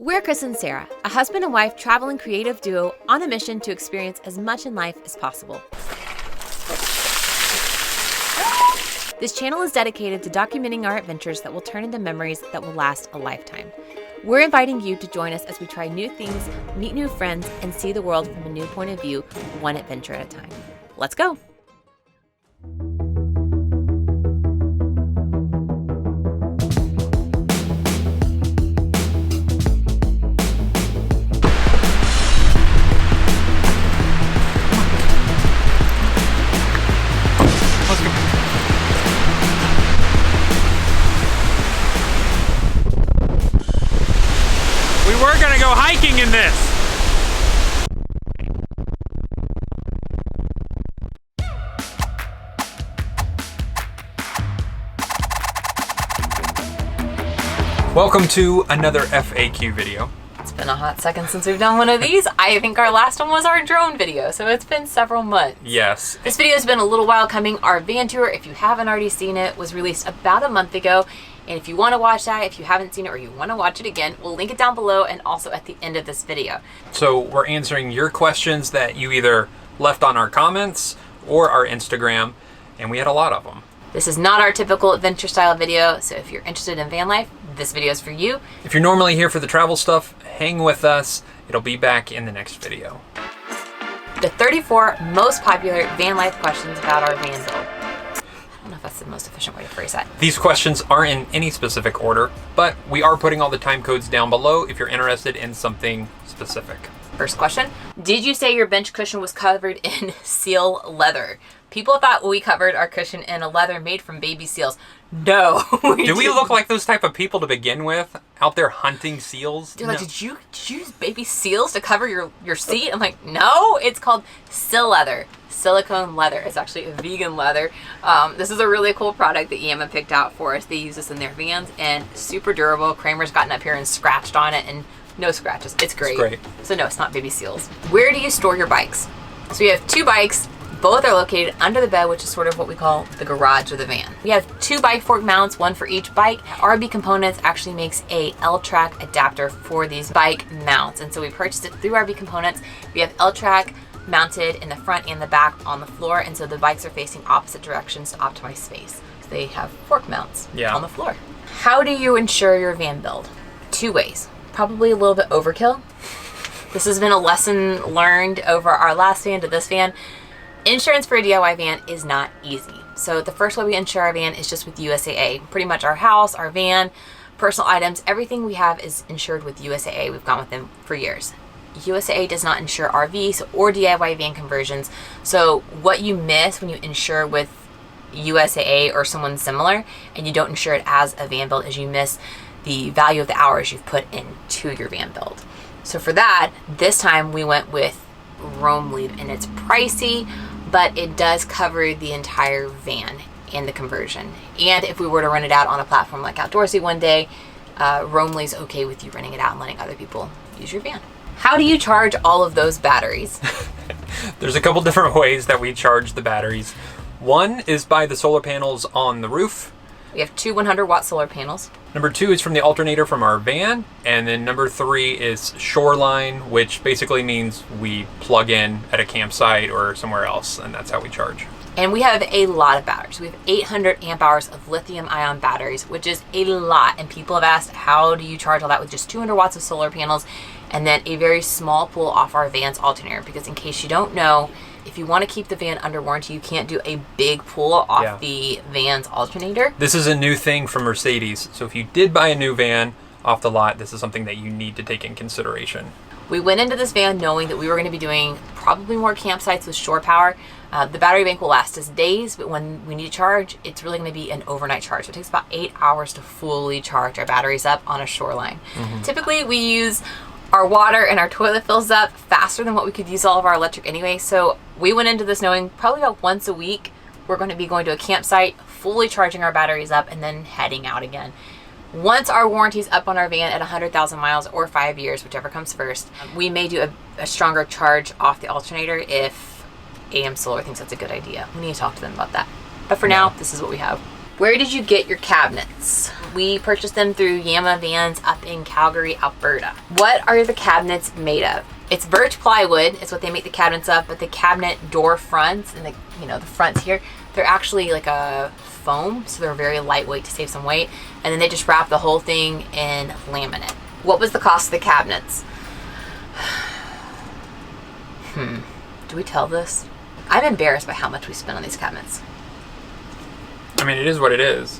We're Chris and Sarah, a husband and wife traveling creative duo on a mission to experience as much in life as possible. This channel is dedicated to documenting our adventures that will turn into memories that will last a lifetime. We're inviting you to join us as we try new things, meet new friends, and see the world from a new point of view, one adventure at a time. Let's go! We're gonna go hiking in this. Welcome to another FAQ video. It's been a hot second since we've done one of these. I think our last one was our drone video, so it's been several months. Yes. This video has been a little while coming. Our van tour, if you haven't already seen it, was released about a month ago. And if you want to watch that, if you haven't seen it or you want to watch it again, we'll link it down below and also at the end of this video. So we're answering your questions that you either left on our comments or our Instagram, and we had a lot of them. This is not our typical adventure style video, so if you're interested in van life, this video is for you. If you're normally here for the travel stuff, hang with us. It'll be back in the next video. The 34 most popular van life questions about our van build. I don't know if that's the most efficient way to phrase that. These questions aren't in any specific order, but we are putting all the time codes down below if you're interested in something specific. First question, did you say your bench cushion was covered in seal leather? People thought we covered our cushion in a leather made from baby seals. No. Do we look like those type of people to begin with? Out there hunting seals? They're like, did you use baby seals to cover your seat? I'm like, no, it's called sil leather. Silicone leather. It's actually a vegan leather. This is a really cool product that Yama picked out for us. They use this in their vans and super durable. Kramer's gotten up here and scratched on it and no scratches. It's great. It's great. So no, it's not baby seals. Where do you store your bikes? So we have two bikes. Both are located under the bed, which is sort of what we call the garage of the van. We have two bike fork mounts, one for each bike. RB Components actually makes a L-track adapter for these bike mounts. And so we purchased it through RB Components. We have L-track mounted in the front and the back on the floor. And so the bikes are facing opposite directions to optimize space. So they have fork mounts on the floor. How do you insure your van build? Two ways. Probably a little bit overkill. This has been a lesson learned over our last van to this van. Insurance for a DIY van is not easy. So the first way we insure our van is just with USAA. Pretty much our house, our van, personal items, everything we have is insured with USAA. We've gone with them for years. USAA does not insure RVs or DIY van conversions. So what you miss when you insure with USAA or someone similar and you don't insure it as a van build is you miss the value of the hours you've put into your van build. So for that, this time we went with Roam Lead, and it's pricey, but it does cover the entire van and the conversion. And if we were to rent it out on a platform like Outdoorsy one day, Roam Lead's okay with you renting it out and letting other people use your van. How do you charge all of those batteries? There's a couple different ways that we charge the batteries. One is by the solar panels on the roof. We have two 100-watt solar panels. Number two is from the alternator from our van. And then number three is Shoreline, which basically means we plug in at a campsite or somewhere else, and that's how we charge. And we have a lot of batteries. We have 800 amp hours of lithium ion batteries, which is a lot. And people have asked, how do you charge all that with just 200 watts of solar panels and then a very small pull off our van's alternator? Because in case you don't know, if you want to keep the van under warranty, you can't do a big pull off the van's alternator. This is a new thing from Mercedes. So if you did buy a new van off the lot, this is something that you need to take in consideration. We went into this van knowing that we were going to be doing probably more campsites with shore power. The battery bank will last us days, but when we need to charge, it's really going to be an overnight charge. So it takes about 8 hours to fully charge our batteries up on a shoreline. Typically, we use our water and our toilet fills up faster than what we could use all of our electric anyway. So we went into this knowing probably about once a week, we're going to be going to a campsite, fully charging our batteries up and then heading out again. Once our warranty's up on our van at 100,000 miles or 5 years, whichever comes first, we may do a stronger charge off the alternator if AM Solar thinks that's a good idea. We need to talk to them about that. But for now, this is what we have. Where did you get your cabinets? We purchased them through Yama Vans up in Calgary, Alberta. What are the cabinets made of? It's birch plywood is what they make the cabinets of, but the cabinet door fronts and the fronts here, they're actually like a foam, so they're very lightweight to save some weight. And then they just wrap the whole thing in laminate. What was the cost of the cabinets? Do we tell this? I'm embarrassed by how much we spent on these cabinets. I mean, it is what it is.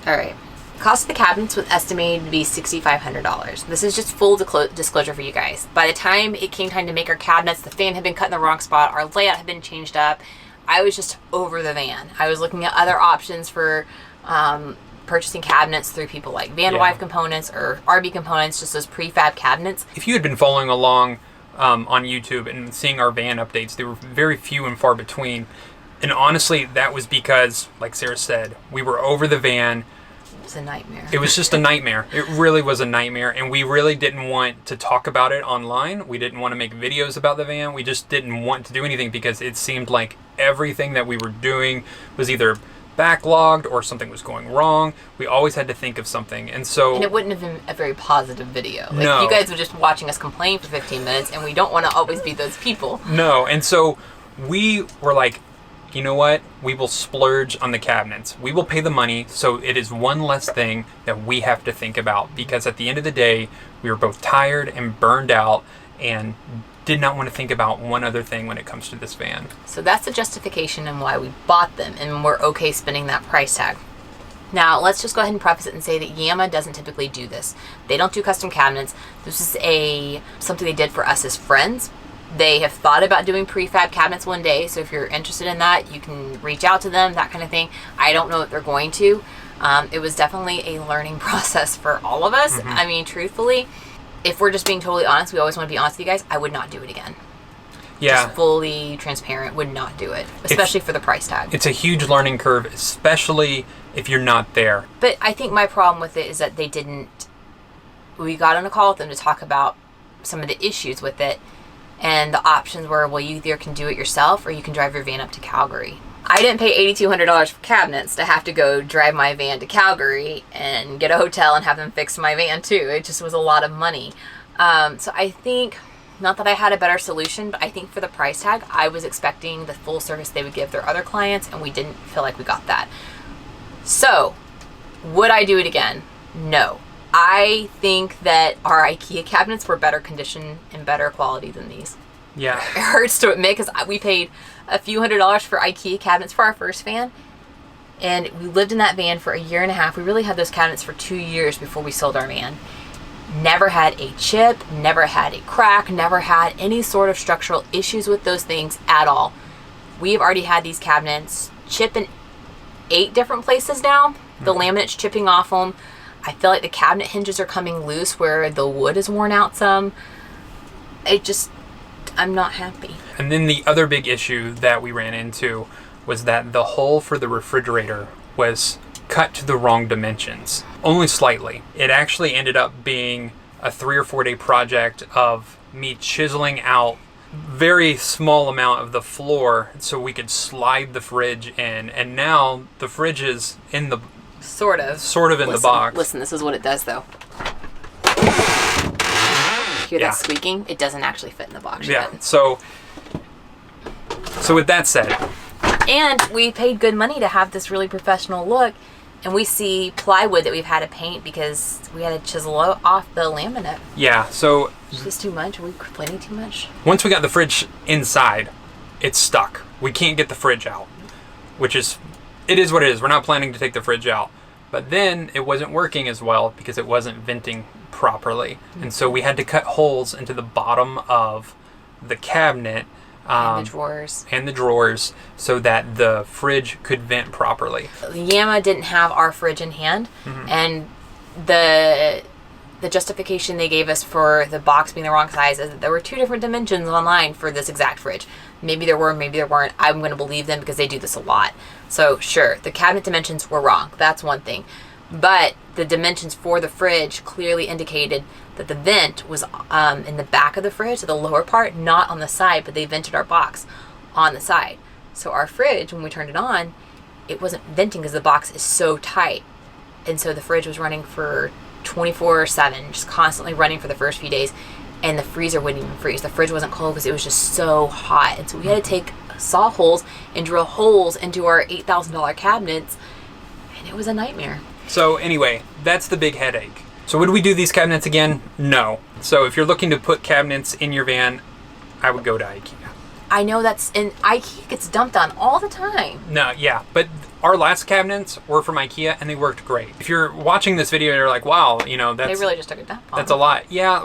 All right. Cost of the cabinets was estimated to be $6,500. This is just full disclosure for you guys. By the time it came time to make our cabinets, the fan had been cut in the wrong spot. Our layout had been changed up. I was just over the van. I was looking at other options for purchasing cabinets through people like Wife Components or RB Components, just those prefab cabinets. If you had been following along on YouTube and seeing our van updates, they were very few and far between. And honestly, that was because, like Sarah said, we were over the van. It was a nightmare. It was just a nightmare. It really was a nightmare. And we really didn't want to talk about it online. We didn't want to make videos about the van. We just didn't want to do anything because it seemed like everything that we were doing was either backlogged or something was going wrong. We always had to think of something. And it wouldn't have been a very positive video. Like, no. You guys were just watching us complain for 15 minutes, and we don't want to always be those people. No. And so we were like, you know what? We will splurge on the cabinets. We will pay the money, so it is one less thing that we have to think about, because at the end of the day, we were both tired and burned out and did not want to think about one other thing when it comes to this van. So that's the justification and why we bought them, and we're okay spending that price tag. Now, let's just go ahead and preface it and say that Yama doesn't typically do this. They don't do custom cabinets. This is something they did for us as friends. They have thought about doing prefab cabinets one day, so if you're interested in that, you can reach out to them, that kind of thing. I don't know if they're going to. It was definitely a learning process for all of us. I mean, truthfully, if we're just being totally honest, we always want to be honest with you guys, I would not do it again. Yeah. Just fully transparent, would not do it, especially for the price tag. It's a huge learning curve, especially if you're not there. But I think my problem with it is that we got on a call with them to talk about some of the issues with it. And the options were, well, you either can do it yourself or you can drive your van up to Calgary. I didn't pay $8,200 for cabinets to have to go drive my van to Calgary and get a hotel and have them fix my van too. It just was a lot of money. So I think, not that I had a better solution, but I think for the price tag, I was expecting the full service they would give their other clients, and we didn't feel like we got that. So, would I do it again? No. I think that our IKEA cabinets were better condition and better quality than these. Yeah. It hurts to admit because we paid a few $100s for IKEA cabinets for our first van. And we lived in that van for a year and a half. We really had those cabinets for 2 years before we sold our van. Never had a chip, never had a crack, never had any sort of structural issues with those things at all. We've already had these cabinets chip in 8 different places now. The laminate's chipping off them. I feel like the cabinet hinges are coming loose where the wood is worn out some. I'm not happy. And then the other big issue that we ran into was that the hole for the refrigerator was cut to the wrong dimensions, only slightly. It actually ended up being a 3 or 4 day project of me chiseling out very small amount of the floor so we could slide the fridge in. And now the fridge is in the Sort of in the box. Listen, this is what it does, though. Hear that squeaking? It doesn't actually fit in the box yet. Yeah, so with that said. And we paid good money to have this really professional look, and we see plywood that we've had to paint because we had to chisel off the laminate. Yeah, so... Is this too much? Are we complaining too much? Once we got the fridge inside, it's stuck. We can't get the fridge out, which is... It is what it is. We're not planning to take the fridge out. But then it wasn't working as well because it wasn't venting properly. And so we had to cut holes into the bottom of the cabinet. And the drawers so that the fridge could vent properly. Yama didn't have our fridge in hand. And the justification they gave us for the box being the wrong size is that there were 2 different dimensions online for this exact fridge. Maybe there were, maybe there weren't. I'm going to believe them because they do this a lot. So sure, the cabinet dimensions were wrong. That's one thing. But the dimensions for the fridge clearly indicated that the vent was in the back of the fridge, so the lower part, not on the side, but they vented our box on the side. So our fridge, when we turned it on, it wasn't venting because the box is so tight. And so the fridge was running for 24/7, just constantly running for the first few days. And the freezer wouldn't even freeze. The fridge wasn't cold because it was just so hot. And so we had to take saw holes and drill holes into our $8,000 cabinets. And it was a nightmare. So anyway, that's the big headache. So would we do these cabinets again? No. So if you're looking to put cabinets in your van, I would go to IKEA. I know and IKEA gets dumped on all the time. No, yeah, but our last cabinets were from IKEA and they worked great. If you're watching this video and you're like, wow, you know, They really just took a dump on that's a lot. Yeah,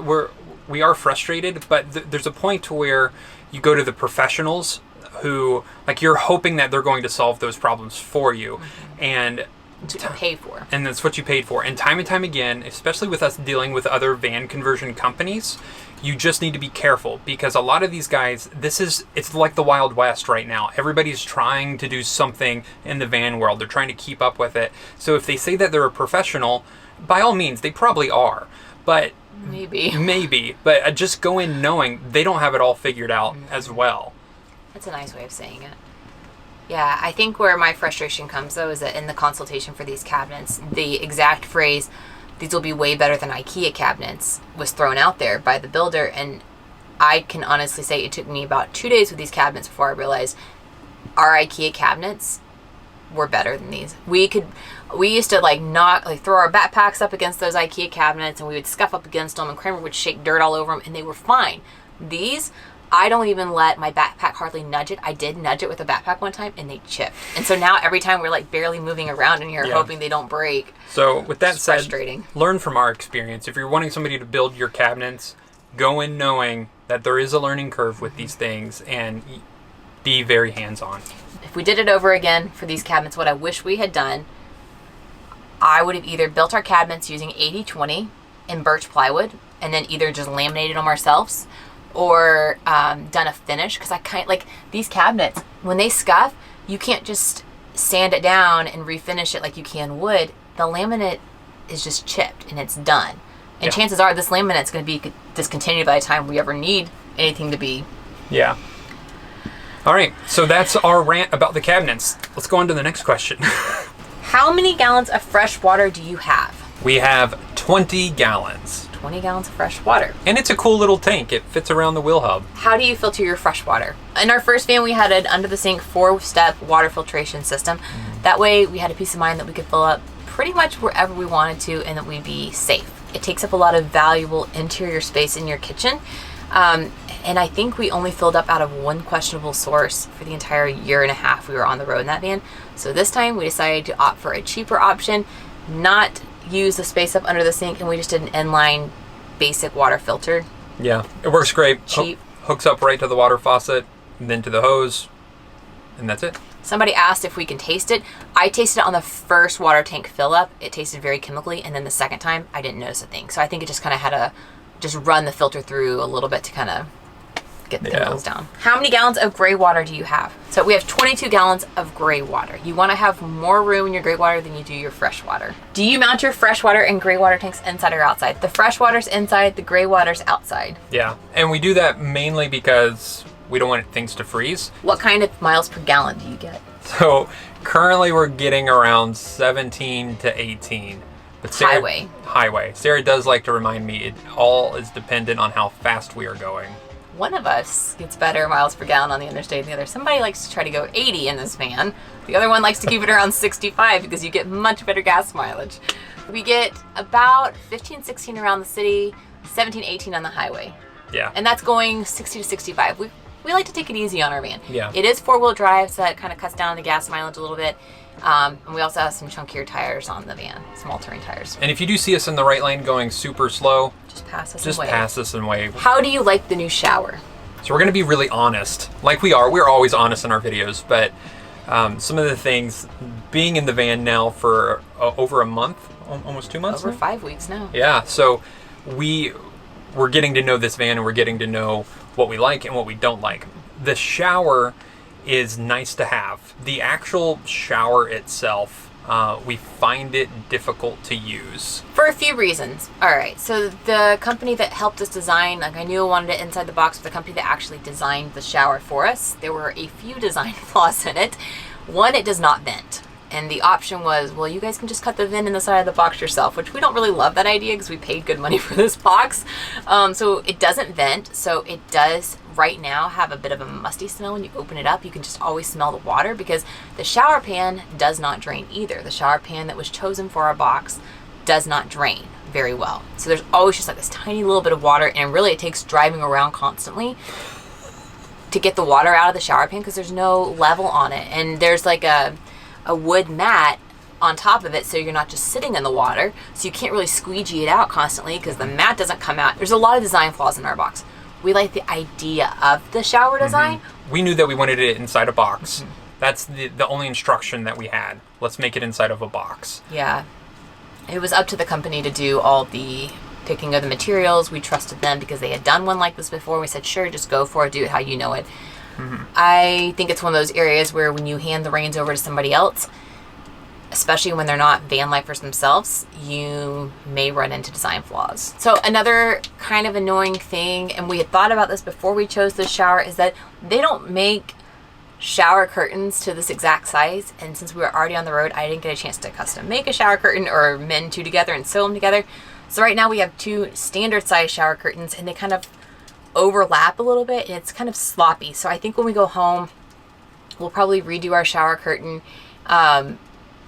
we are frustrated, but there's a point to where you go to the professionals who, like, you're hoping that they're going to solve those problems for you. And to pay for. And that's what you paid for. And time again, especially with us dealing with other van conversion companies, you just need to be careful because a lot of these guys, it's like the Wild West right now. Everybody's trying to do something in the van world. They're trying to keep up with it. So if they say that they're a professional, by all means, they probably are. But maybe. But just go in knowing they don't have it all figured out as well. That's a nice way of saying it. Yeah, I think where my frustration comes, though, is that in the consultation for these cabinets, the exact phrase, "these will be way better than IKEA cabinets," was thrown out there by the builder. And I can honestly say it took me about 2 days with these cabinets before I realized our IKEA cabinets were better than these. We used to throw our backpacks up against those IKEA cabinets and we would scuff up against them and Kramer would shake dirt all over them and they were fine. These, I don't even let my backpack hardly nudge it. I did nudge it with a backpack one time and they chipped. And so now every time we're like barely moving around and you're hoping they don't break. So with that said, frustrating. Learn from our experience. If you're wanting somebody to build your cabinets, go in knowing that there is a learning curve with these things and be very hands-on. If we did it over again for these cabinets, what I wish we had done, I would have either built our cabinets using 80/20 in birch plywood and then either just laminated them ourselves or done a finish, because these cabinets, when they scuff, you can't just sand it down and refinish it like you can wood. The laminate is just chipped and it's done. And chances are this laminate's going to be discontinued by the time we ever need anything to be. Yeah. All right, so that's our rant about the cabinets. Let's go on to the next question. How many gallons of fresh water do you have? We have 20 gallons. 20 gallons of fresh water. And it's a cool little tank. It fits around the wheel hub. How do you filter your fresh water? In our first van, we had an under-the-sink 4-step water filtration system. That way, we had a peace of mind that we could fill up pretty much wherever we wanted to and that we'd be safe. It takes up a lot of valuable interior space in your kitchen. And I think we only filled up out of one questionable source for the entire year and a half we were on the road in that van. So this time we decided to opt for a cheaper option, not use the space up under the sink, and we just did an inline basic water filter. Yeah, it works great. Cheap. Hooks up right to the water faucet, and then to the hose, and that's it. Somebody asked if we can taste it. I tasted it on the first water tank fill up. It tasted very chemically, and then the second time I didn't notice a thing. So I think it just kind of had to just run the filter through a little bit to kind of get the chemicals down. How many gallons of gray water do you have? So we have 22 gallons of gray water. You want to have more room in your gray water than you do your fresh water. Do you mount your fresh water and gray water tanks inside or outside? The fresh water's inside, the gray water's outside. Yeah, and we do that mainly because we don't want things to freeze. What kind of miles per gallon do you get? So currently we're getting around 17 to 18. But Highway. Sarah does like to remind me it all is dependent on how fast we are going. One of us gets better miles per gallon on the interstate than the other. Somebody likes to try to go 80 in this van. The other one likes to keep it around 65 because you get much better gas mileage. We get about 15, 16 around the city, 17, 18 on the highway. Yeah. And that's going 60 to 65. We like to take it easy on our van. Yeah. It is 4-wheel drive, so that kind of cuts down the gas mileage a little bit. And we also have some chunkier tires on the van, some all-terrain tires. And if you do see us in the right lane going super slow, just pass us and wave. How do you like the new shower? So we're going to be really honest, like we are. We're always honest in our videos, but some of the things, being in the van now for over a month, almost 2 months Over now? 5 weeks now. Yeah, so we're getting to know this van and we're getting to know what we like and what we don't like. The shower is nice to have. The actual shower itself, we find it difficult to use. For a few reasons. All right, so the company that helped us design, I knew I wanted it inside the box, but the company that actually designed the shower for us, there were a few design flaws in it. One, it does not vent. and the option was, well, you guys can just cut the vent in the side of the box yourself, which we don't really love that idea because we paid good money for this box. So it doesn't vent, so it does right now have a bit of a musty smell. When you open it up, you can just always smell the water because the shower pan does not drain either. The shower pan that was chosen for our box does not drain very well. So there's always just like this tiny little bit of water, and really it takes driving around constantly to get the water out of the shower pan because there's no level on it. And there's like a wood mat on top of it, so you're not just sitting in the water, so you can't really squeegee it out constantly because the mat doesn't come out. There's a lot of design flaws in our box. We like the idea of the shower design. We knew that we wanted it inside a box. That's the only instruction that we had. Let's make it inside of a box. Yeah. It was up to the company to do all the picking of the materials. We trusted them because they had done one like this before. We said, sure, just go for it. Do it how you know it. I think it's one of those areas where when you hand the reins over to somebody else, especially when they're not van lifers themselves, you may run into design flaws. So another kind of annoying thing, and we had thought about this before we chose this shower, is that they don't make shower curtains to this exact size. And since we were already on the road, I didn't get a chance to custom make a shower curtain or mend two together and sew them together. So right now we have two standard size shower curtains, and they kind of overlap a little bit, and it's kind of sloppy. So I think when we go home, we'll probably redo our shower curtain,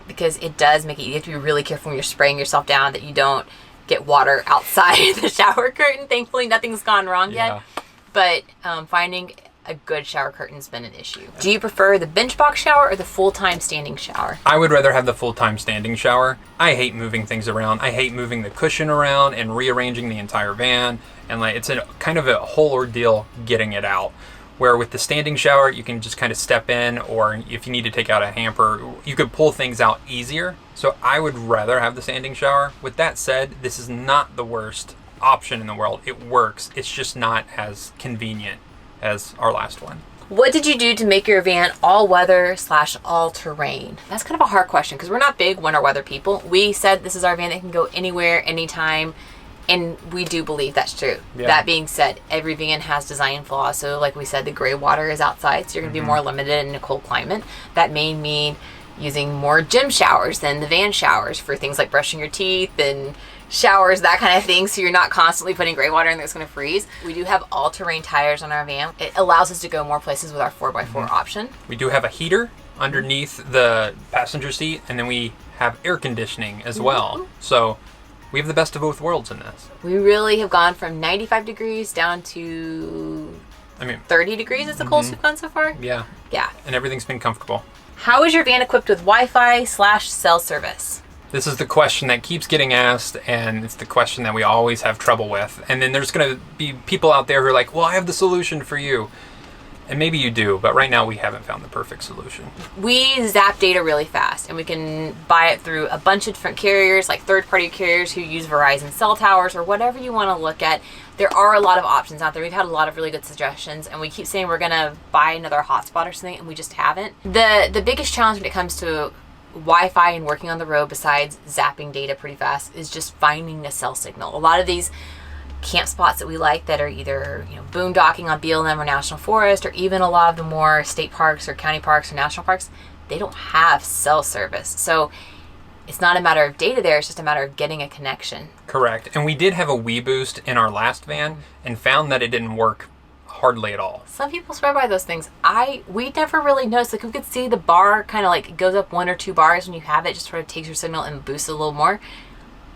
because it does make it, you have to be really careful when you're spraying yourself down that you don't get water outside the shower curtain. Thankfully, nothing's gone wrong yet. But finding a good shower curtain's been an issue. Do you prefer the bench box shower or the full-time standing shower? I would rather have the full-time standing shower. I hate moving things around. I hate moving the cushion around and rearranging the entire van. And like, it's a kind of a whole ordeal getting it out. Where with the standing shower, you can just kind of step in, or if you need to take out a hamper, you could pull things out easier. So I would rather have the standing shower. With that said, this is not the worst option in the world. It works. It's just not as convenient as our last one. What did you do to make your van all-weather / all-terrain? That's kind of a hard question because we're not big winter weather people. We said this is our van that can go anywhere, anytime. And we do believe that's true. Yeah. That being said, every van has design flaws. So like we said, the gray water is outside, so you're going to be more limited in a cold climate. That may mean using more gym showers than the van showers for things like brushing your teeth and showers, that kind of thing. So you're not constantly putting gray water in that's going to freeze. We do have all-terrain tires on our van. It allows us to go more places with our 4x4 option. We do have a heater underneath the passenger seat, and then we have air conditioning as well. So we have the best of both worlds in this. We really have gone from 95 degrees down to 30 degrees is the coldest we've gone so far. Yeah. And everything's been comfortable. How is your van equipped with Wi-Fi / cell service? This is the question that keeps getting asked, and it's the question that we always have trouble with. And then there's going to be people out there who are like, well, I have the solution for you. And maybe you do, but right now we haven't found the perfect solution. We zap data really fast, and we can buy it through a bunch of different carriers, like third-party carriers who use Verizon cell towers or whatever you want to look at. There are a lot of options out there. We've had a lot of really good suggestions, and we keep saying we're going to buy another hotspot or something, and we just haven't. The biggest challenge when it comes to Wi-Fi and working on the road, besides zapping data pretty fast, is just finding the cell signal. A lot of these camp spots that we like that are either boondocking on BLM or National Forest, or even a lot of the more state parks or county parks or national parks, they don't have cell service. So it's not a matter of data there, it's just a matter of getting a connection. Correct. And we did have a Wii Boost in our last van and found that it didn't work hardly at all. Some people swear by those things. We never really noticed. Like, we could see the bar kind of like it goes up 1 or 2 bars when you have it, just sort of takes your signal and boosts it a little more.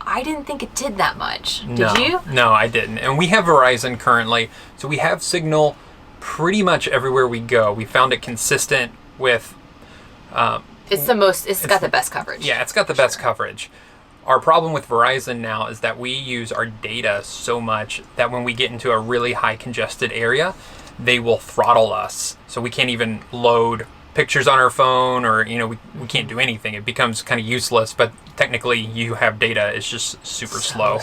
I didn't think it did that much. Did you? No, I didn't. And we have Verizon currently, so we have signal pretty much everywhere we go. We found it consistent with... it's got the best coverage. Yeah, it's got the best coverage. Our problem with Verizon now is that we use our data so much that when we get into a really high congested area, they will throttle us. So we can't even load pictures on our phone, or we can't do anything. It becomes kind of useless, but technically you have data. It's just super slow.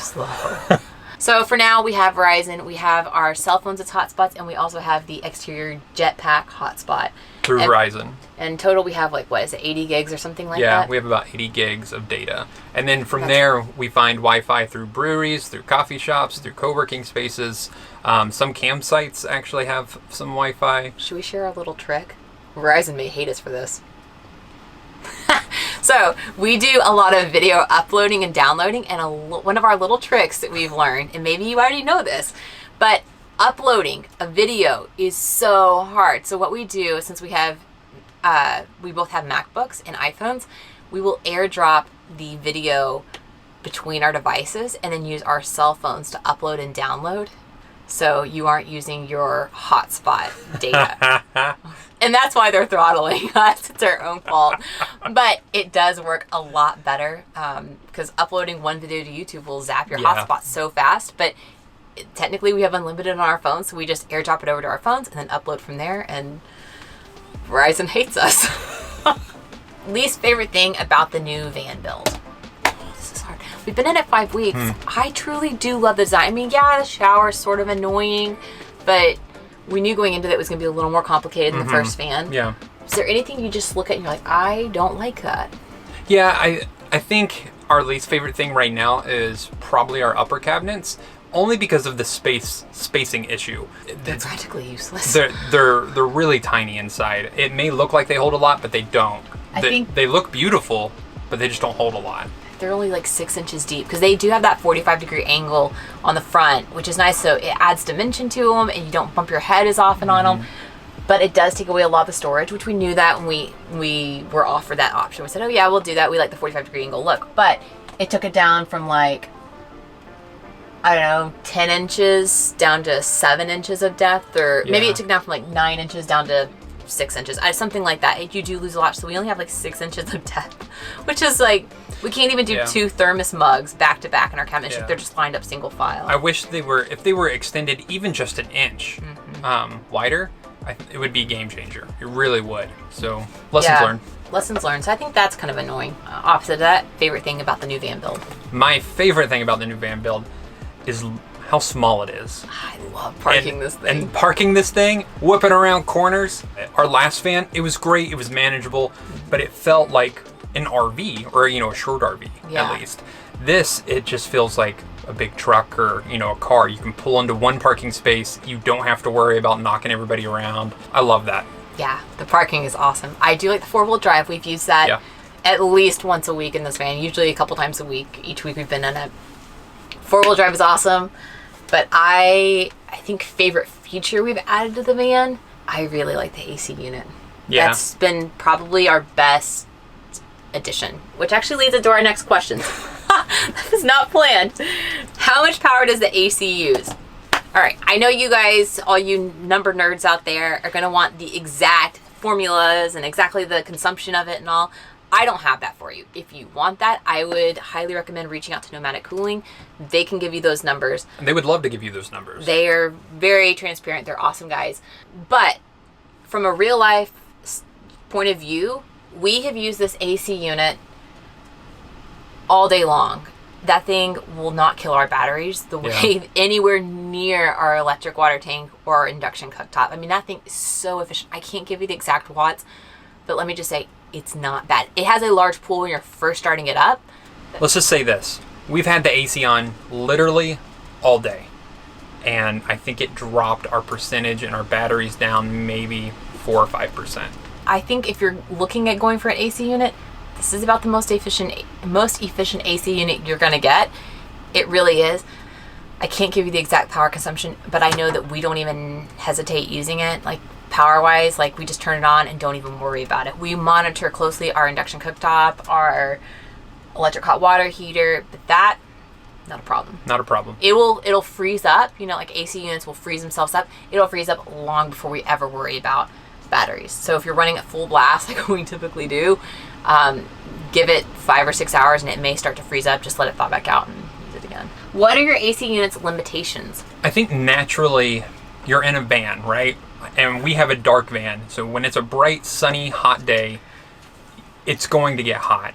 So for now, we have Verizon, we have our cell phones as hotspots, and we also have the exterior jetpack hotspot. Through Verizon. In total, we have 80 gigs or something like that? Yeah, we have about 80 gigs of data. And then from there, we find Wi-Fi through breweries, through coffee shops, through co-working spaces. Some campsites actually have some Wi-Fi. Should we share a little trick? Verizon may hate us for this. So we do a lot of video uploading and downloading, and one of our little tricks that we've learned, and maybe you already know this, but uploading a video is so hard. So what we do, since we both have MacBooks and iPhones, we will airdrop the video between our devices and then use our cell phones to upload and download. So you aren't using your hotspot data. And that's why they're throttling us. It's our own fault. But it does work a lot better because uploading one video to YouTube will zap your hotspot so fast. But technically we have unlimited on our phones, so we just airdrop it over to our phones and then upload from there, and Verizon hates us. Least favorite thing about the new van build. This is hard. We've been in it 5 weeks. I truly do love the design. I mean, yeah, the shower is sort of annoying, but we knew going into it was going to be a little more complicated than the first van. Yeah. Is there anything you just look at and you're like, I don't like that? Yeah, I think our least favorite thing right now is probably our upper cabinets, only because of the spacing issue. They're practically useless. They're really tiny inside. It may look like they hold a lot, but they don't. I think they look beautiful, but they just don't hold a lot. They're only like 6 inches deep because they do have that 45-degree angle on the front, which is nice. So it adds dimension to them, and you don't bump your head as often on them. But it does take away a lot of the storage, which we knew that when we were offered that option. We said, oh yeah, we'll do that. We like the 45-degree angle look. But it took it down from like, I don't know, 10 inches down to 7 inches of depth, or maybe it took down from like 9 inches down to 6 inches, something like that. You do lose a lot, so we only have like 6 inches of depth, which is like, we can't even do 2 thermos mugs back to back in our cabinet. They're just lined up single file. I wish if they were extended even just an inch wider, it would be a game changer. It really would. So lessons learned. Lessons learned. So I think that's kind of annoying. Opposite of that, favorite thing about the new van build. My favorite thing about the new van build is how small it is. I love parking this thing. And parking this thing, whipping around corners. Our last van, it was great. It was manageable, but it felt like an RV, or a short RV at least. This, it just feels like a big truck or a car. You can pull into one parking space. You don't have to worry about knocking everybody around. I love that. Yeah, the parking is awesome. I do like the 4-wheel drive. We've used that at least once a week in this van, usually a couple times a week. Each week we've been in it. 4-wheel drive is awesome, but I think favorite feature we've added to the van, I really like the AC unit. Yeah. That's been probably our best addition, which actually leads into our next question. That was not planned. How much power does the AC use? All right, I know you guys, all you number nerds out there, are gonna want the exact formulas and exactly the consumption of it and all. I don't have that for you. If you want that, I would highly recommend reaching out to Nomadic Cooling. They can give you those numbers. And they would love to give you those numbers. They are very transparent. They're awesome guys. But from a real life point of view, we have used this AC unit all day long. That thing will not kill our batteries the way anywhere near our electric water tank or our induction cooktop. I mean, that thing is so efficient. I can't give you the exact watts, but let me just say, it's not bad. It has a large pool when you're first starting it up. Let's just say this. We've had the AC on literally all day, and I think it dropped our percentage and our batteries down maybe 4 or 5%. I think if you're looking at going for an AC unit, this is about the most efficient AC unit you're gonna get. It really is. I can't give you the exact power consumption, but I know that we don't even hesitate using it. Like power-wise, like we just turn it on and don't even worry about it. We monitor closely our induction cooktop, our electric hot water heater, but that, not a problem. Not a problem. It'll freeze up, like AC units will freeze themselves up. It'll freeze up long before we ever worry about batteries. So if you're running at full blast like we typically do, give it 5 or 6 hours and it may start to freeze up. Just let it thaw back out and use it again. What are your AC unit's limitations? I think naturally you're in a van, right? And we have a dark van. So when it's a bright, sunny, hot day, it's going to get hot.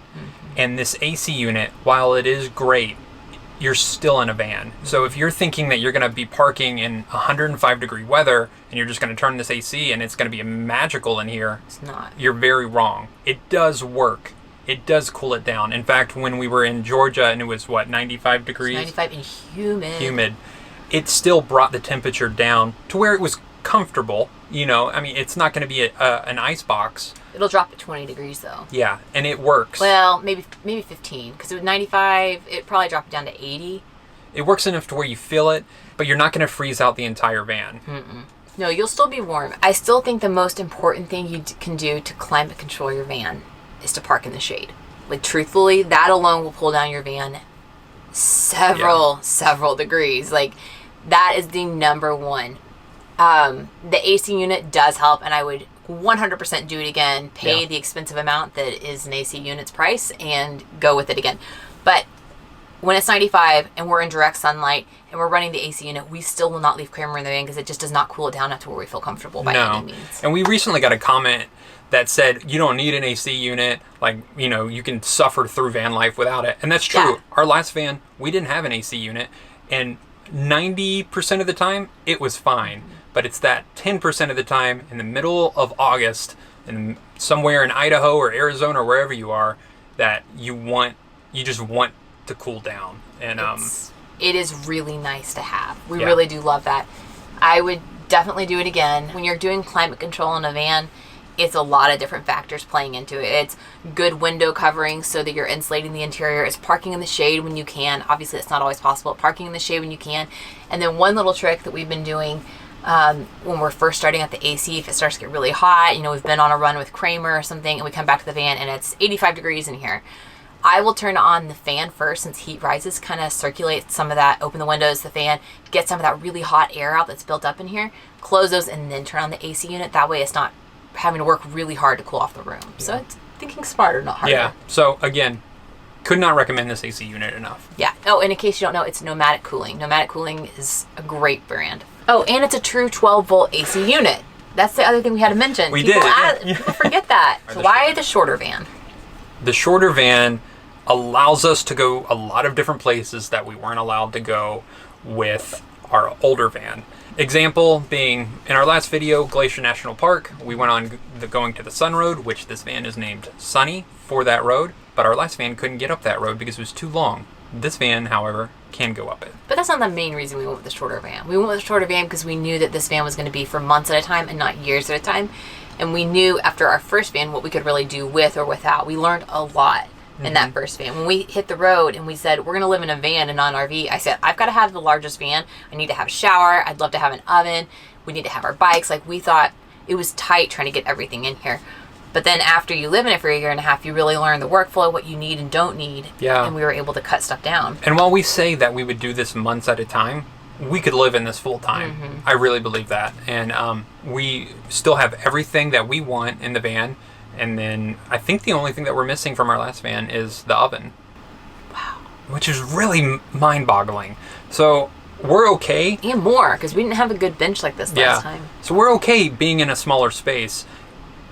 And this AC unit, while it is great, you're still in a van. So if you're thinking that you're going to be parking in 105-degree weather and you're just going to turn this AC and it's going to be magical in here, it's not. You're very wrong. It does work. It does cool it down. In fact, when we were in Georgia and it was 95 degrees? 95 and humid. It still brought the temperature down to where it was comfortable. I mean, it's not going to be an ice box, It'll drop at 20 degrees though. Yeah, and it works. Well, maybe 15, because with 95, it probably dropped down to 80. It works enough to where you feel it, but you're not going to freeze out the entire van. No, you'll still be warm. I still think the most important thing you can do to climate control your van is to park in the shade. Like, truthfully, that alone will pull down your van several degrees. Like, that is the number one. The AC unit does help, and I would 100% do it again. Pay the expensive amount that is an AC unit's price and go with it again. But when it's 95 and we're in direct sunlight and we're running the AC unit, we still will not leave Kramer in the van because it just does not cool it down to where we feel comfortable by any means. And we recently got a comment that said, you don't need an AC unit. Like, you know, you can suffer through van life without it. And that's true. Yeah. Our last van, we didn't have an AC unit. And 90% of the time, it was fine. But it's that 10% of the time in the middle of August, and somewhere in Idaho or Arizona or wherever you are, that you just want to cool down. And it is really nice to have. We really do love that. I would definitely do it again. When you're doing climate control in a van, it's a lot of different factors playing into it. It's good window covering so that you're insulating the interior. It's parking in the shade when you can. Obviously, it's not always possible. Parking in the shade when you can. And then one little trick that we've been doing when we're first starting at the AC, if it starts to get really hot, you know, we've been on a run with Kramer or something, and we come back to the van and it's 85 degrees in here. I will turn on the fan first, since heat rises, kind of circulate some of that, open the windows, the fan, get some of that really hot air out that's built up in here, close those, and then turn on the AC unit. That way it's not having to work really hard to cool off the room. Yeah. So it's thinking smarter, not harder. Yeah. So again, could not recommend this AC unit enough. Yeah. Oh, and in case you don't know, it's Nomadic Cooling. Nomadic Cooling is a great brand. Oh, and it's a true 12-volt AC unit. That's the other thing we had to mention. People forget that. So why the shorter van? The shorter van allows us to go a lot of different places that we weren't allowed to go with our older van. Example being, in our last video, Glacier National Park, we went on going to the Sun Road, which this van is named Sunny for that road, but our last van couldn't get up that road because it was too long. This van, however, can go up it. But that's not the main reason we went with the shorter van. We went with the shorter van because we knew that this van was going to be for months at a time and not years at a time. And we knew after our first van what we could really do with or without. We learned a lot in that first van. When we hit the road and we said, we're going to live in a van and not an RV, I said, I've got to have the largest van. I need to have a shower. I'd love to have an oven. We need to have our bikes. Like, we thought it was tight trying to get everything in here. But then after you live in it for a year and a half, you really learn the workflow, what you need and don't need. Yeah. And we were able to cut stuff down. And while we say that we would do this months at a time, we could live in this full time. I really believe that. And we still have everything that we want in the van. And then I think the only thing that we're missing from our last van is the oven. Wow. Which is really mind-boggling. So we're okay. And more, because we didn't have a good bench like this last time. So we're okay being in a smaller space.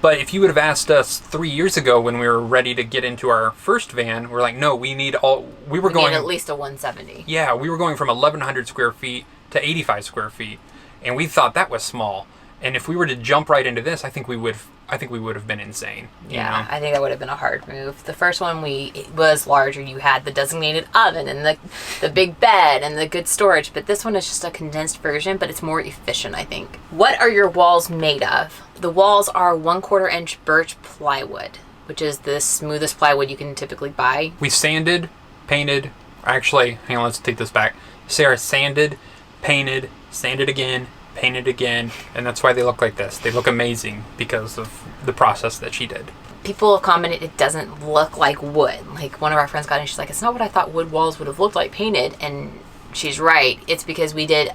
But if you would have asked us 3 years ago when we were ready to get into our first van, we're like, no, we need at least a 170. Yeah, we were going from 1,100 square feet to 85 square feet. And we thought that was small. And if we were to jump right into this, I think we would have been insane. Yeah, I think that would have been a hard move. The first one it was larger. You had the designated oven and the big bed and the good storage. But this one is just a condensed version, but it's more efficient, I think. What are your walls made of? The walls are 1/4 inch birch plywood, which is the smoothest plywood you can typically buy. We sanded, painted. Actually, hang on, let's take this back. Sarah sanded, painted, sanded again, painted again, and that's why they look like this. They look amazing because of the process that she did. People have commented it doesn't look like wood. Like, one of our friends got in, she's like, it's not what I thought wood walls would have looked like painted, and she's right. It's because we did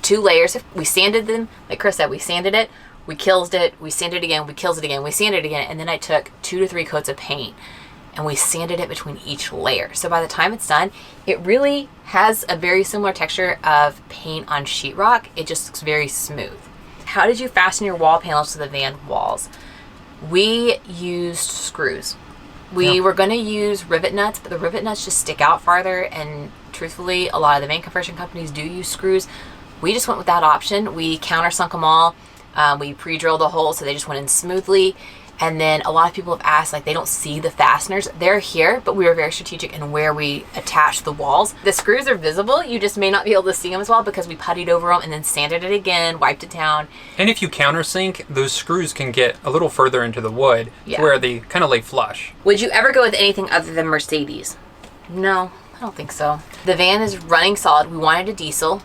2 layers. We sanded them, like Chris said, we sanded it, we kills it, we sanded it again, we kills it again, we sanded it again, and then I took 2 to 3 coats of paint and we sanded it between each layer. So by the time it's done, it really has a very similar texture of paint on sheetrock. It just looks very smooth. How did you fasten your wall panels to the van walls? We used screws. We were going to use rivet nuts, but the rivet nuts just stick out farther, and truthfully, a lot of the van conversion companies do use screws. We just went with that option. We countersunk them all. We pre-drilled the hole so they just went in smoothly. And then a lot of people have asked, like, they don't see the fasteners. They're here, but we were very strategic in where we attach the walls. The screws are visible. You just may not be able to see them as well because we puttied over them and then sanded it again, wiped it down. And if you countersink, those screws can get a little further into the wood to where they kind of lay flush. Would you ever go with anything other than Mercedes? No, I don't think so. The van is running solid. We wanted a diesel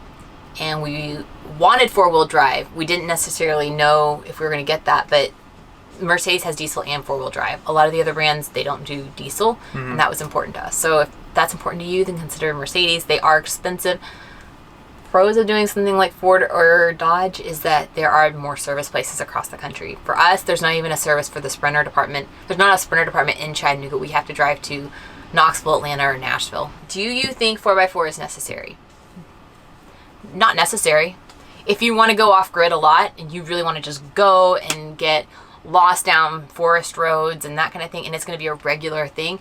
and we wanted 4-wheel drive. We didn't necessarily know if we were going to get that, but Mercedes has diesel and 4-wheel drive. A lot of the other brands, they don't do diesel, and that was important to us. So if that's important to you, then consider Mercedes. They are expensive. Pros of doing something like Ford or Dodge is that there are more service places across the country. For us, there's not even a service for the Sprinter department. There's not a Sprinter department in Chattanooga. We have to drive to Knoxville, Atlanta, or Nashville. Do you think 4x4 is necessary? Not necessary. If you want to go off-grid a lot and you really want to just go and get lost down forest roads and that kind of thing, and it's going to be a regular thing,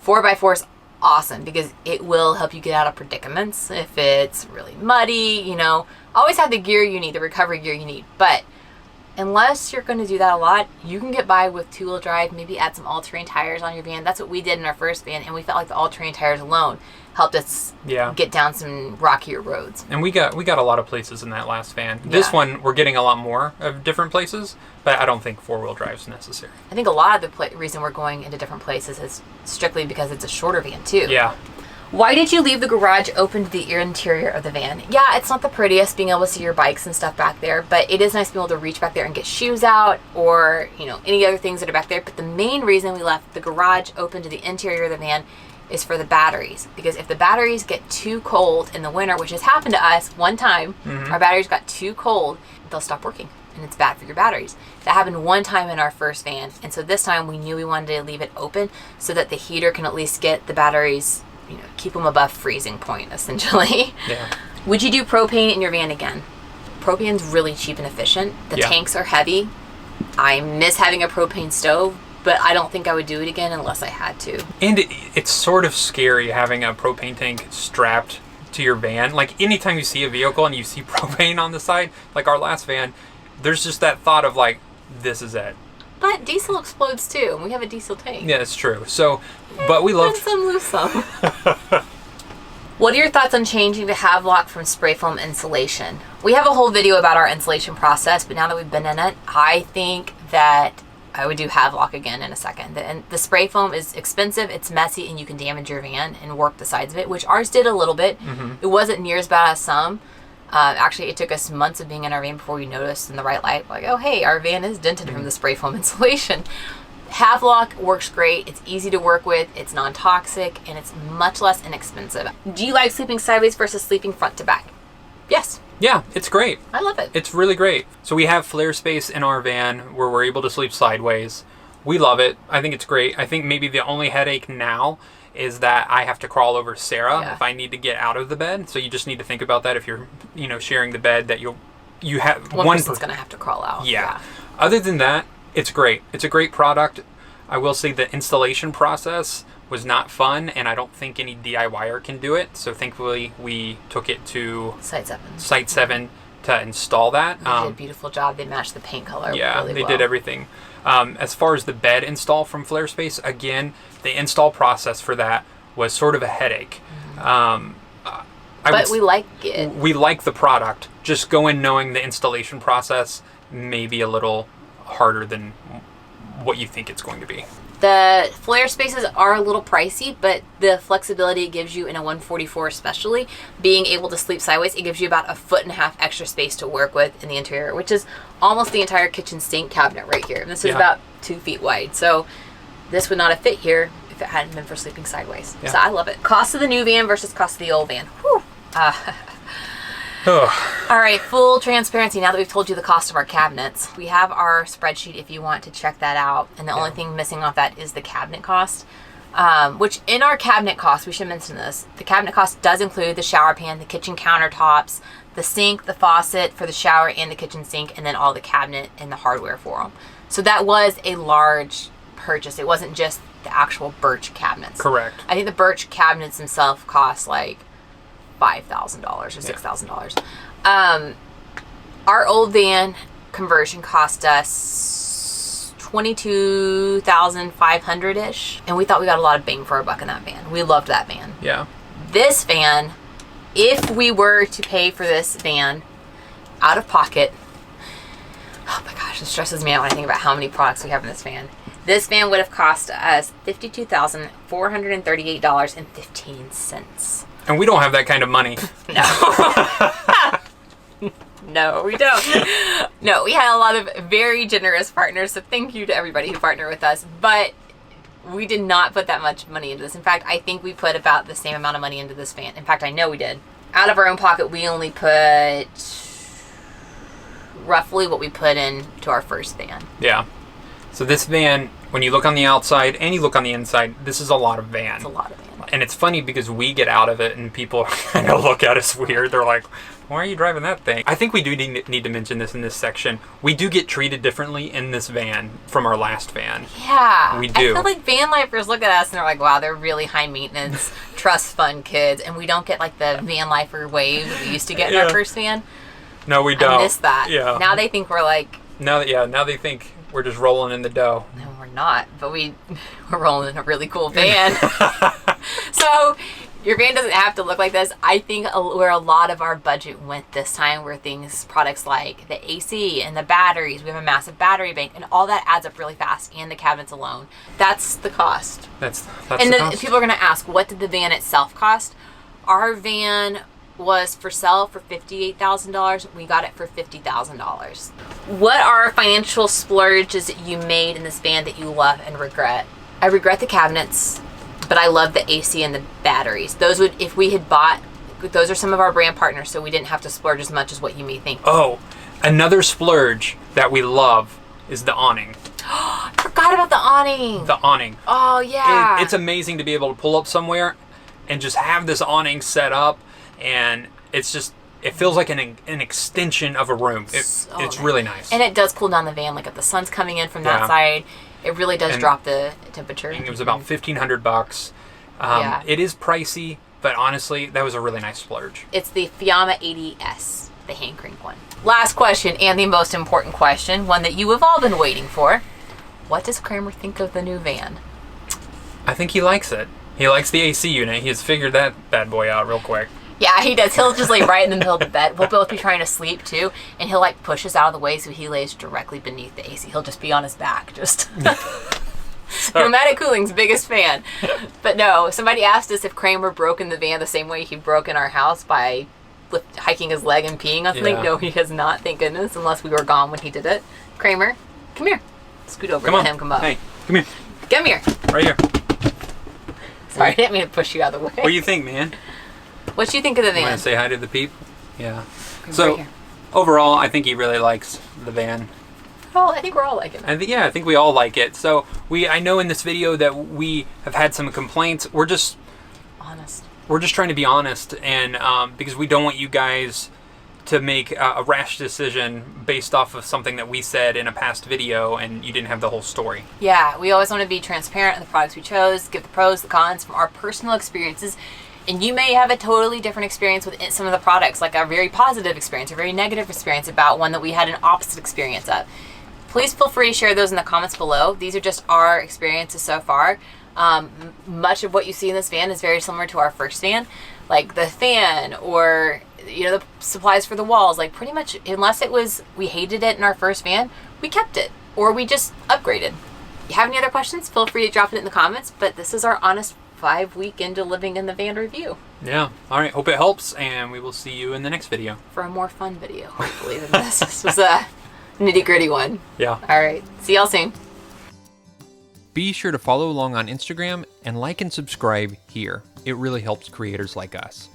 4x4 is awesome because it will help you get out of predicaments if it's really muddy. You know, always have the gear you need, the recovery gear you need. But unless you're going to do that a lot, you can get by with 2-wheel drive, maybe add some all-terrain tires on your van. That's what we did in our first van, and we felt like the all-terrain tires alone helped us get down some rockier roads. And we got a lot of places in that last van. This one, we're getting a lot more of different places, but I don't think 4-wheel drive is necessary. I think a lot of the reason we're going into different places is strictly because it's a shorter van too. Yeah. Why did you leave the garage open to the interior of the van? Yeah, it's not the prettiest being able to see your bikes and stuff back there, but it is nice to be able to reach back there and get shoes out or, you know, any other things that are back there. But the main reason we left the garage open to the interior of the van is for the batteries. Because if the batteries get too cold in the winter, which has happened to us one time, our batteries got too cold, they'll stop working. And it's bad for your batteries. That happened one time in our first van. And so this time we knew we wanted to leave it open so that the heater can at least get the batteries, you know, keep them above freezing point, essentially. Yeah. Would you do propane in your van again? Propane's really cheap and efficient. The tanks are heavy. I miss having a propane stove, but I don't think I would do it again unless I had to. And it's sort of scary having a propane tank strapped to your van. Like anytime you see a vehicle and you see propane on the side, like our last van, there's just that thought of like, this is it. But diesel explodes too, and we have a diesel tank. Yeah, it's true. So, but we love... Win some, lose some. What are your thoughts on changing to Havelock from spray foam insulation? We have a whole video about our insulation process, but now that we've been in it, I think that I would do Havelock again in a second. And the spray foam is expensive, it's messy, and you can damage your van and warp the sides of it, which ours did a little bit. It wasn't near as bad as some. Actually, it took us months of being in our van before we noticed in the right light, like, oh, hey, our van is dented from the spray foam insulation. Havelock works great. It's easy to work with. It's non-toxic, and it's much less inexpensive. Do you like sleeping sideways versus sleeping front to back? Yes. Yeah, it's great. I love it. It's really great. So we have flare space in our van where we're able to sleep sideways. We love it. I think it's great. I think maybe the only headache now is that I have to crawl over Sarah if I need to get out of the bed. So you just need to think about that if you're, you know, sharing the bed, that you have one person's going to have to crawl out. Yeah. Other than that, it's great. It's a great product. I will say the installation process was not fun, and I don't think any DIYer can do it. So thankfully, we took it to Site 7 to install that. They did a beautiful job. They matched the paint color really well. Yeah, they did everything. As far as the bed install from Flare Space, again, the install process for that was sort of a headache. But we like it. We like the product. Just go in knowing the installation process may be a little harder than what you think it's going to be. The flare spaces are a little pricey, but the flexibility it gives you in a 144 especially, being able to sleep sideways, it gives you about 1.5 feet extra space to work with in the interior, which is almost the entire kitchen sink cabinet right here. And this is about 2 feet wide. So this would not have fit here if it hadn't been for sleeping sideways. So I love it. Cost of the new van versus cost of the old van. Whew. All right, full transparency. Now that we've told you the cost of our cabinets, we have our spreadsheet if you want to check that out. And the only thing missing off that is the cabinet cost, which in our cabinet cost, we should mention this, the cabinet cost does include the shower pan, the kitchen countertops, the sink, the faucet for the shower and the kitchen sink, and then all the cabinet and the hardware for them. So that was a large purchase. It wasn't just the actual birch cabinets. Correct. I think the birch cabinets themselves cost like $5,000 or $6,000. Our old van conversion cost us $22,500-ish. And we thought we got a lot of bang for our buck in that van. We loved that van. Yeah. This van, if we were to pay for this van out of pocket, oh my gosh, it stresses me out when I think about how many products we have in this van. This van would have cost us $52,438.15. And we don't have that kind of money. No. No, we don't. No, we had a lot of very generous partners, so thank you to everybody who partnered with us. But we did not put that much money into this. In fact, I think we put about the same amount of money into this van. In fact, I know we did. Out of our own pocket, we only put roughly what we put into our first van. Yeah. So this van, when you look on the outside and you look on the inside, this is a lot of van. It's a lot of van. And it's funny because we get out of it and people kind of look at us weird. They're like, why are you driving that thing? I think we do need to mention this in this section. We do get treated differently in this van from our last van. Yeah. We do. I feel like van lifers look at us and they're like, wow, they're really high maintenance, trust fund kids. And we don't get like the van lifer wave that we used to get in our first van. No, we don't. I miss that. Yeah. Now they think we're like... Now they think we're just rolling in the dough. No, we're not. But we're rolling in a really cool van. So your van doesn't have to look like this. I think where a lot of our budget went this time were products like the AC and the batteries. We have a massive battery bank, and all that adds up really fast. And the cabinets alone. That's the cost. That's and the then cost. people are going to ask, what did the van itself cost? Our van was for sale for $58,000. We got it for $50,000. What are financial splurges that you made in this van that you love and regret? I regret the cabinets, but I love the AC and the batteries. Those would, if we had bought, those are some of our brand partners, so we didn't have to splurge as much as what you may think. Oh, another splurge that we love is the awning. I forgot about the awning. The awning. Oh, yeah. It's amazing to be able to pull up somewhere and just have this awning set up, and it's just, it feels like an extension of a room. It's really nice. And it does cool down the van. Like if the sun's coming in from that side, it really does drop the temperature. I think it was about $1,500. Yeah. It is pricey, but honestly, that was a really nice splurge. It's the Fiamma 80S, the hand crank one. Last question, and the most important question, one that you have all been waiting for. What does Kramer think of the new van? I think he likes it. He likes the AC unit. He has figured that bad boy out real quick. Yeah, he does. He'll just lay right in the middle of the bed. We'll both be trying to sleep too, and he'll like push us out of the way so he lays directly beneath the AC. He'll just be on his back, just. Pneumatic Cooling's biggest fan. But no, somebody asked us if Kramer broke in the van the same way he broke in our house by hiking his leg and peeing on something. Yeah. No, he has not, thank goodness, unless we were gone when he did it. Kramer, come here. Scoot over and let him come up. Hey, come here. Come here. Right here. Sorry, I didn't mean to push you out of the way. What do you think, man? What do you think of the Want van? to say hi to the people? Yeah. Kramer's So, right here. overall, I think he really likes the van. Well, I think we're all liking it. I think we all like it. So I know in this video that we have had some complaints. We're just Honest. We're just trying to be honest, and because we don't want you guys to make a rash decision based off of something that we said in a past video and you didn't have the whole story. Yeah, we always want to be transparent in the products we chose, give the pros, the cons from our personal experiences. And you may have a totally different experience with some of the products, like a very positive experience, a very negative experience about one that we had an opposite experience of. Please feel free to share those in the comments below. These are just our experiences so far. Much of what you see in this van is very similar to our first van, like the fan or the supplies for the walls. Like pretty much, unless it was we hated it in our first van, we kept it or we just upgraded. If you have any other questions, feel free to drop it in the comments. But this is our honest 5-week into living in the van review. Yeah. All right. Hope it helps, and we will see you in the next video. For a more fun video, hopefully, than this. This was a nitty-gritty one. Yeah. All right. See y'all soon. Be sure to follow along on Instagram and like and subscribe here. It really helps creators like us.